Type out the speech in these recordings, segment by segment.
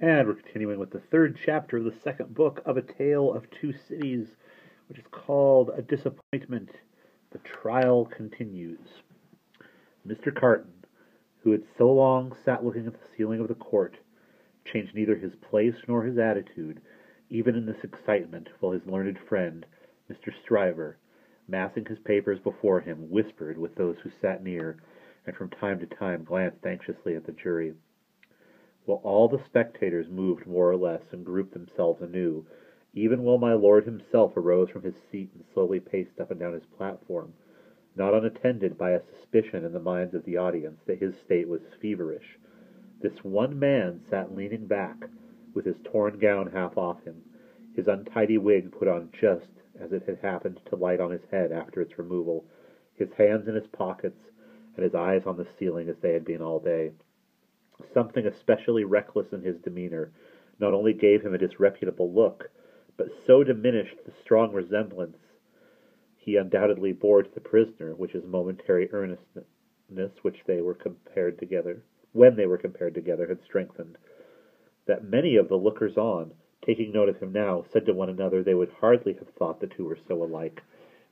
And we're continuing with the third chapter of the second book of A Tale of Two Cities, which is called A Disappointment. The trial continues. Mr. Carton, who had so long sat looking at the ceiling of the court, changed neither his place nor his attitude, even in this excitement, while his learned friend, Mr. Stryver, massing his papers before him, whispered with those who sat near, and from time to time glanced anxiously at the jury. While all the spectators moved more or less and grouped themselves anew, even while my lord himself arose from his seat and slowly paced up and down his platform, not unattended by a suspicion in the minds of the audience that his state was feverish, this one man sat leaning back, with his torn gown half off him, his untidy wig put on just as it had happened to light on his head after its removal, his hands in his pockets, and his eyes on the ceiling as they had been all day. Something especially reckless in his demeanor not only gave him a disreputable look, but so diminished the strong resemblance he undoubtedly bore to the prisoner, which his momentary earnestness, which they were compared together, when they were compared together, had strengthened, that many of the lookers-on, taking note of him now, said to one another they would hardly have thought the two were so alike.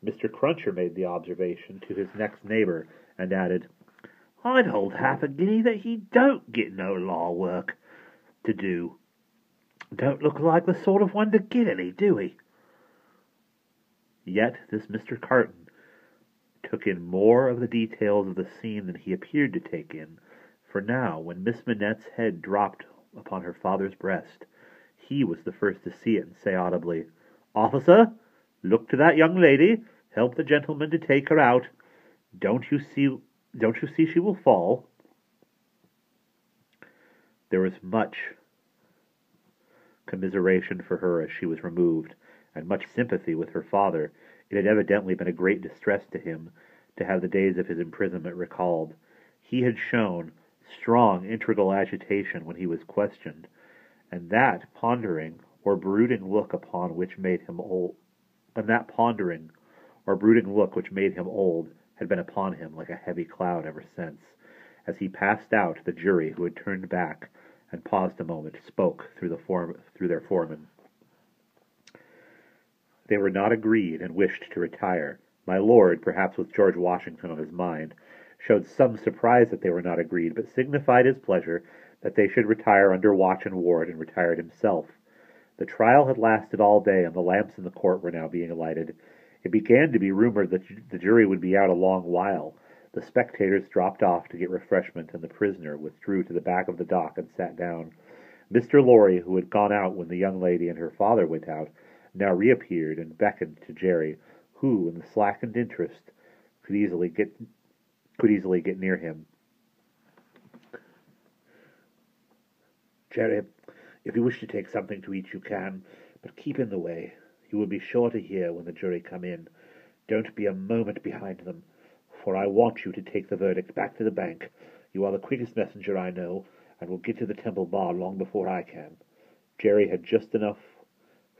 Mr. Cruncher made the observation to his next neighbour, and added, "I'd hold half a guinea that he don't get no law work to do. Don't look like the sort of one to get any, do he?" Yet this Mr. Carton took in more of the details of the scene than he appeared to take in, for now, when Miss Manette's head dropped upon her father's breast, he was the first to see it and say audibly, "Officer, look to that young lady, help the gentleman to take her out. Don't you see she will fall?" There was much commiseration for her as she was removed, and much sympathy with her father. It had evidently been a great distress to him to have the days of his imprisonment recalled. He had shown strong integral agitation when he was questioned, and that pondering or brooding look which made him old had been upon him like a heavy cloud ever since. As he passed out, the jury, who had turned back and paused a moment, spoke through their foreman. They were not agreed and wished to retire. My lord, perhaps with George Washington on his mind, showed some surprise that they were not agreed, but signified his pleasure that they should retire under watch and ward, and retired himself. The trial had lasted all day, and the lamps in the court were now being lighted. It began to be rumored that the jury would be out a long while. The spectators dropped off to get refreshment, and the prisoner withdrew to the back of the dock and sat down. Mr. Lorry, who had gone out when the young lady and her father went out, now reappeared and beckoned to Jerry, who, in the slackened interest, could easily get near him. "Jerry, if you wish to take something to eat, you can, but keep in the way. You will be sure to hear when the jury come in. Don't be a moment behind them, for I want you to take the verdict back to the bank. You are the quickest messenger I know, and will get to the Temple Bar long before I can." Jerry had just enough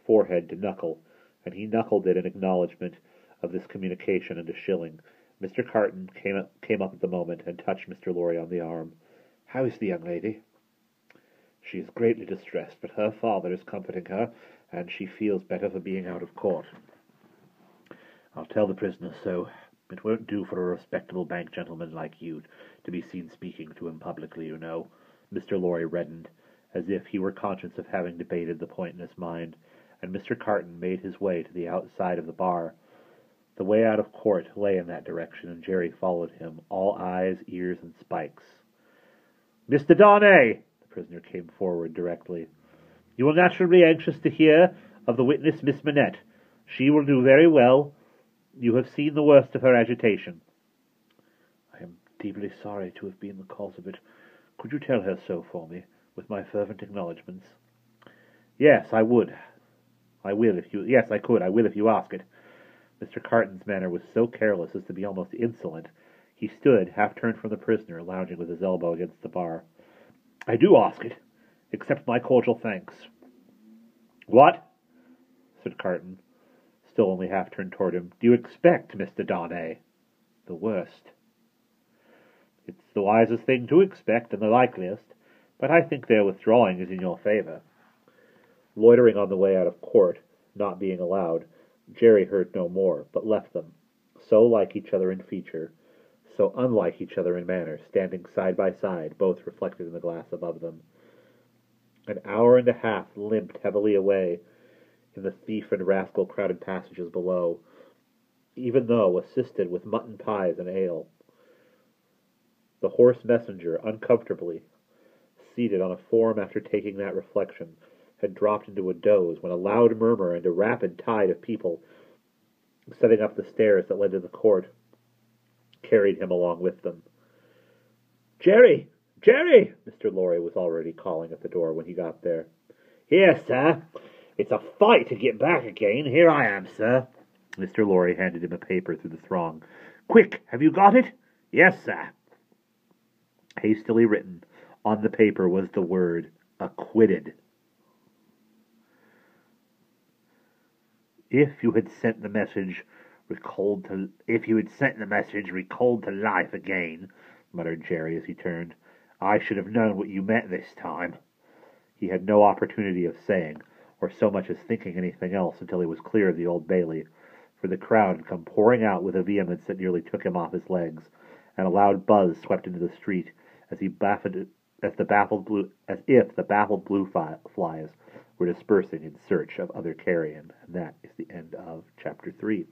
forehead to knuckle, and he knuckled it in acknowledgment of this communication and a shilling. Mr. Carton came up at the moment and touched Mr. Lorry on the arm. "How is the young lady?" "She is greatly distressed, but her father is comforting her, and she feels better for being out of court." "I'll tell the prisoner so. It won't do for a respectable bank gentleman like you to be seen speaking to him publicly, you know." Mr. Lorry reddened, as if he were conscious of having debated the point in his mind, and Mr. Carton made his way to the outside of the bar. The way out of court lay in that direction, and Jerry followed him, all eyes, ears, and spikes. "Mr. Darnay!" The prisoner came forward directly. "You are naturally anxious to hear of the witness, Miss Manette. She will do very well. You have seen the worst of her agitation." "I am deeply sorry to have been the cause of it. Could you tell her so for me, with my fervent acknowledgments?" "Yes, I would. I will if you ask it." Mr. Carton's manner was so careless as to be almost insolent. He stood, half turned from the prisoner, lounging with his elbow against the bar. "I do ask it. Accept my cordial thanks." "What?" said Carton, still only half turned toward him. "Do you expect, Mr. Darnay?" "The worst." "It's the wisest thing to expect, and the likeliest. But I think their withdrawing is in your favor. Loitering on the way out of court, not being allowed, Jerry heard no more, but left them, so like each other in feature, so unlike each other in manner, standing side by side, both reflected in the glass above them. An hour and a half limped heavily away in the thief and rascal crowded passages below, even though assisted with mutton pies and ale. The hoarse messenger, uncomfortably seated on a form after taking that reflection, had dropped into a doze when a loud murmur and a rapid tide of people setting up the stairs that led to the court carried him along with them. "Jerry! Jerry!" Mr. Lorry was already calling at the door when he got there. "Here, sir. It's a fight to get back again. Here I am, sir." Mr. Lorry handed him a paper through the throng. "Quick, have you got it?" "Yes, sir." Hastily written on the paper was the word "acquitted." If you had sent the message recalled to life again," muttered Jerry as he turned, "I should have known what you meant this time." He had no opportunity of saying, or so much as thinking anything else until he was clear of the Old Bailey, for the crowd had come pouring out with a vehemence that nearly took him off his legs, and a loud buzz swept into the street as if the baffled blue flies were dispersing in search of other carrion. And that is the end of chapter 3.